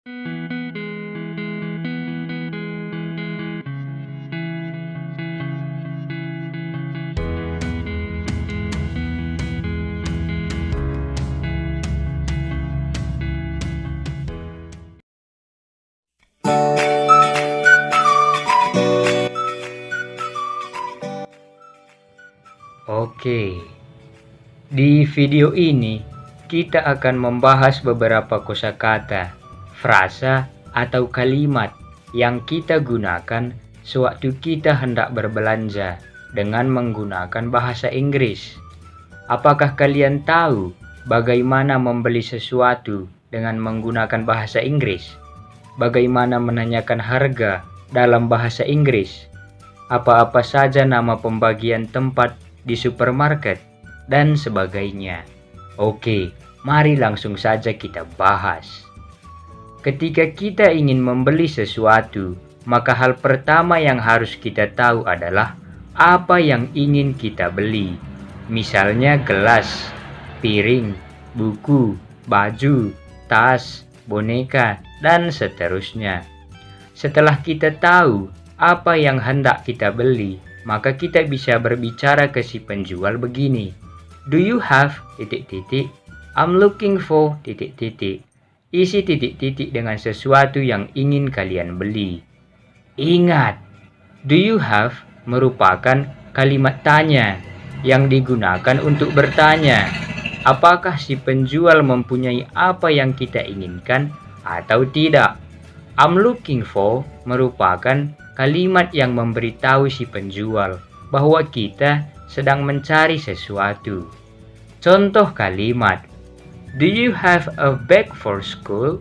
Oke, di video ini kita akan membahas beberapa kosakata, frasa, atau kalimat yang kita gunakan sewaktu kita hendak berbelanja dengan menggunakan bahasa Inggris. Apakah kalian tahu bagaimana membeli sesuatu dengan menggunakan bahasa Inggris? Bagaimana menanyakan harga dalam bahasa Inggris? Apa-apa saja nama pembagian tempat di supermarket, dan sebagainya. Oke, mari langsung saja kita bahas. Ketika kita ingin membeli sesuatu, maka hal pertama yang harus kita tahu adalah apa yang ingin kita beli. Misalnya gelas, piring, buku, baju, tas, boneka, dan seterusnya. Setelah kita tahu apa yang hendak kita beli, maka kita bisa berbicara ke si penjual begini. Do you have ... I'm looking for ... Isi titik-titik dengan sesuatu yang ingin kalian beli. Ingat, do you have merupakan kalimat tanya yang digunakan untuk bertanya apakah si penjual mempunyai apa yang kita inginkan atau tidak. I'm looking for merupakan kalimat yang memberitahu si penjual bahwa kita sedang mencari sesuatu. Contoh kalimat, do you have a bag for school?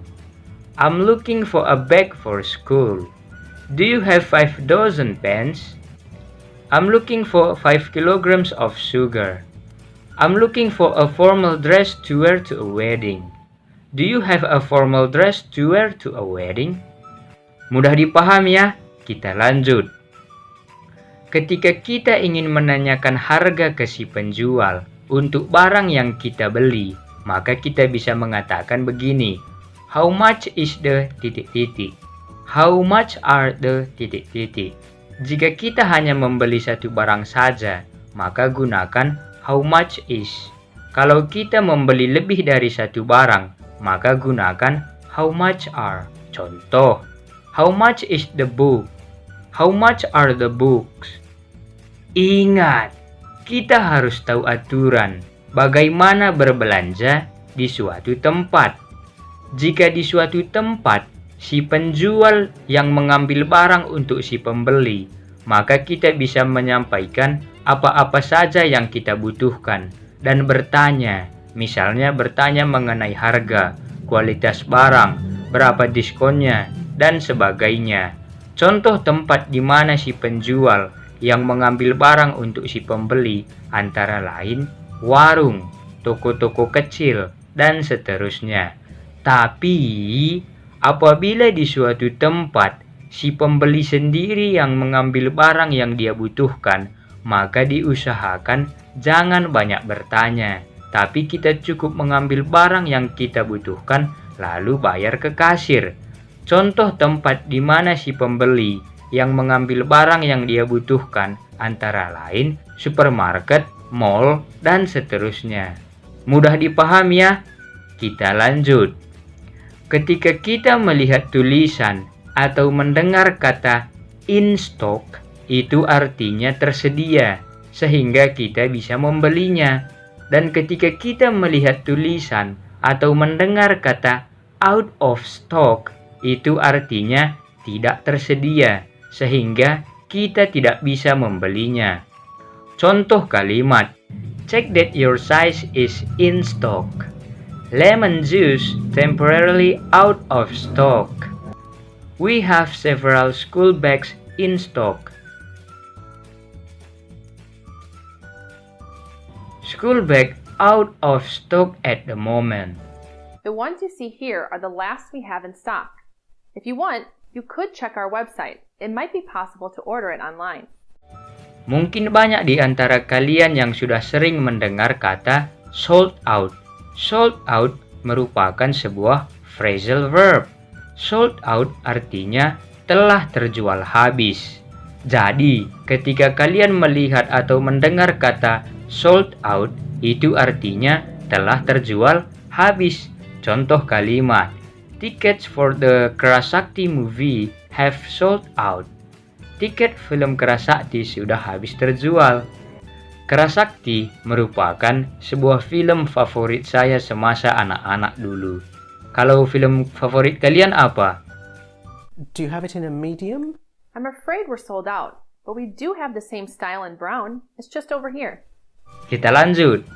I'm looking for a bag for school. Do you have 5 dozen pens? I'm looking for 5 kilograms of sugar. I'm looking for a formal dress to wear to a wedding. Do you have a formal dress to wear to a wedding? Mudah dipahami ya? Kita lanjut. Ketika kita ingin menanyakan harga ke si penjual untuk barang yang kita beli, maka kita bisa mengatakan begini. How much is the ... How much are the ... Jika kita hanya membeli satu barang saja, maka gunakan how much is. Kalau kita membeli lebih dari satu barang, maka gunakan how much are. Contoh, how much is the book? How much are the books? Ingat, kita harus tahu aturan bagaimana berbelanja di suatu tempat. Jika di suatu tempat, si penjual yang mengambil barang untuk si pembeli, maka kita bisa menyampaikan apa-apa saja yang kita butuhkan dan bertanya, misalnya bertanya mengenai harga, kualitas barang, berapa diskonnya, dan sebagainya. Contoh tempat di mana si penjual yang mengambil barang untuk si pembeli antara lain warung, toko-toko kecil, dan seterusnya. Tapi apabila di suatu tempat si pembeli sendiri yang mengambil barang yang dia butuhkan, maka diusahakan jangan banyak bertanya, tapi kita cukup mengambil barang yang kita butuhkan lalu bayar ke kasir. Contoh tempat di mana si pembeli yang mengambil barang yang dia butuhkan antara lain supermarket, mall, dan seterusnya. Mudah dipahami ya? Kita lanjut. Ketika kita melihat tulisan atau mendengar kata in stock, itu artinya tersedia, sehingga kita bisa membelinya. Dan ketika kita melihat tulisan atau mendengar kata out of stock, itu artinya tidak tersedia, sehingga kita tidak bisa membelinya. Contoh kalimat, check that your size is in stock. Lemon juice temporarily out of stock. We have several school bags in stock. School bag out of stock at the moment. The ones you see here are the last we have in stock. If you want, you could check our website. It might be possible to order it online. Mungkin banyak di antara kalian yang sudah sering mendengar kata sold out. Sold out merupakan sebuah phrasal verb. Sold out artinya telah terjual habis. Jadi, ketika kalian melihat atau mendengar kata sold out, itu artinya telah terjual habis. Contoh kalimat, tickets for the Kerasakti movie have sold out. Tiket film Kerasakti sudah habis terjual. Kerasakti merupakan sebuah film favorit saya semasa anak-anak dulu. Kalau film favorit kalian apa? Do you have it in a medium? I'm afraid we're sold out, but we do have the same style in brown. It's just over here. Kita lanjut.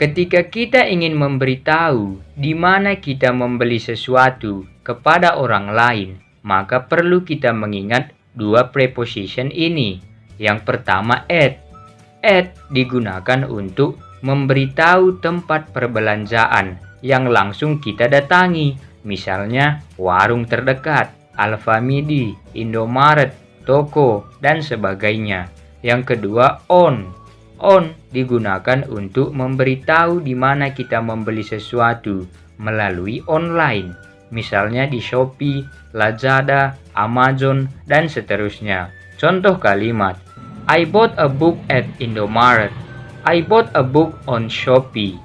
Ketika kita ingin memberitahu di mana kita membeli sesuatu kepada orang lain, maka perlu kita mengingat dua preposition ini. Yang pertama at. At digunakan untuk memberitahu tempat perbelanjaan yang langsung kita datangi, misalnya warung terdekat, Alfamidi, Indomaret, toko, dan sebagainya. Yang kedua on. On digunakan untuk memberitahu di mana kita membeli sesuatu melalui online, misalnya di Shopee, Lazada, Amazon, dan seterusnya. Contoh kalimat, I bought a book at Indomaret. I bought a book on Shopee.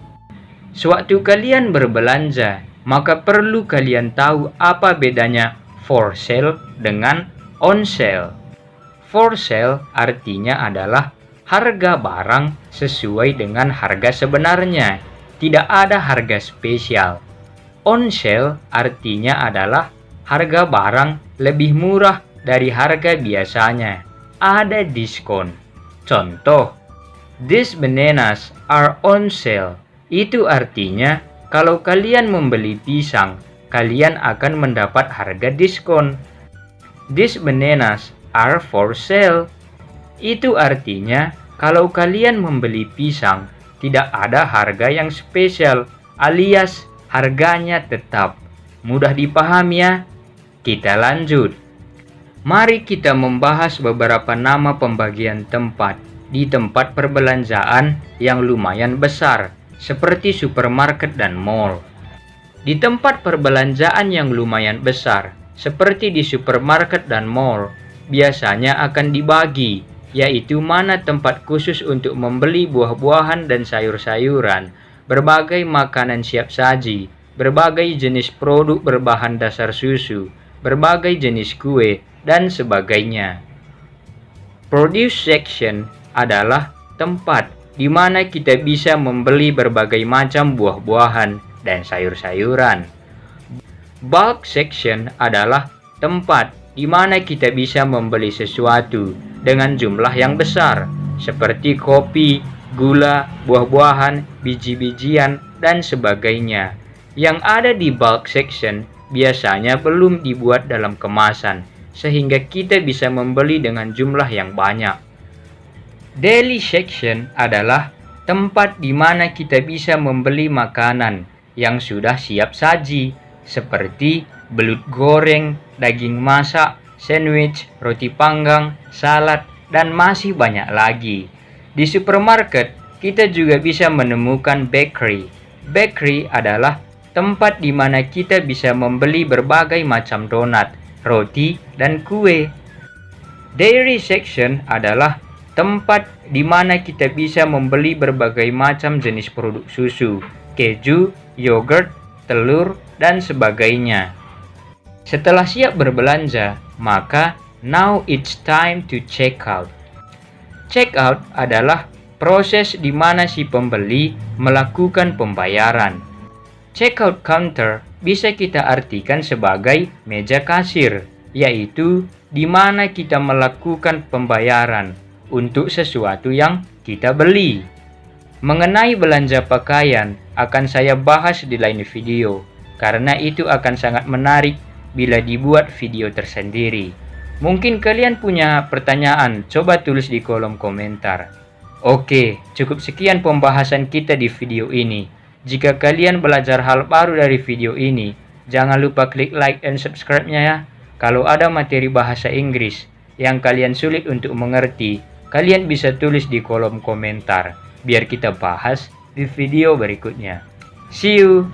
Sewaktu kalian berbelanja, maka perlu kalian tahu apa bedanya for sale dengan on sale. For sale artinya adalah harga barang sesuai dengan harga sebenarnya. Tidak ada harga spesial. On sale artinya adalah harga barang lebih murah dari harga biasanya. Ada diskon. Contoh, these bananas are on sale. Itu artinya kalau kalian membeli pisang, kalian akan mendapat harga diskon. These bananas are for sale. Itu artinya kalau kalian membeli pisang, tidak ada harga yang spesial, alias harganya tetap. Mudah dipahami ya? Kita lanjut. Mari kita membahas beberapa nama pembagian tempat di tempat perbelanjaan yang lumayan besar, seperti supermarket dan mall. Di tempat perbelanjaan yang lumayan besar, seperti di supermarket dan mall, biasanya akan dibagi, yaitu mana tempat khusus untuk membeli buah-buahan dan sayur-sayuran, berbagai makanan siap saji, berbagai jenis produk berbahan dasar susu, berbagai jenis kue, dan sebagainya. Produce section adalah tempat di mana kita bisa membeli berbagai macam buah-buahan dan sayur-sayuran. Bulk section adalah tempat di mana kita bisa membeli sesuatu dengan jumlah yang besar, seperti kopi, gula, buah-buahan, biji-bijian, dan sebagainya. Yang ada di bulk section biasanya belum dibuat dalam kemasan, sehingga kita bisa membeli dengan jumlah yang banyak. Deli section adalah tempat di mana kita bisa membeli makanan yang sudah siap saji, seperti belut goreng, daging masak, sandwich, roti panggang, salad, dan masih banyak lagi. Di supermarket, kita juga bisa menemukan bakery. Bakery adalah tempat di mana kita bisa membeli berbagai macam donat, roti, dan kue. Dairy section adalah tempat di mana kita bisa membeli berbagai macam jenis produk susu, keju, yogurt, telur, dan sebagainya. Setelah siap berbelanja, maka now it's time to check out. Check out adalah proses di mana si pembeli melakukan pembayaran. Checkout counter bisa kita artikan sebagai meja kasir, yaitu di mana kita melakukan pembayaran untuk sesuatu yang kita beli. Mengenai belanja pakaian akan saya bahas di lain video, karena itu akan sangat menarik bila dibuat video tersendiri. Mungkin kalian punya pertanyaan, coba tulis di kolom komentar. Oke, cukup sekian pembahasan kita di video ini. Jika kalian belajar hal baru dari video ini, jangan lupa klik like dan subscribe-nya ya. Kalau ada materi bahasa Inggris yang kalian sulit untuk mengerti, kalian bisa tulis di kolom komentar, biar kita bahas di video berikutnya. See you!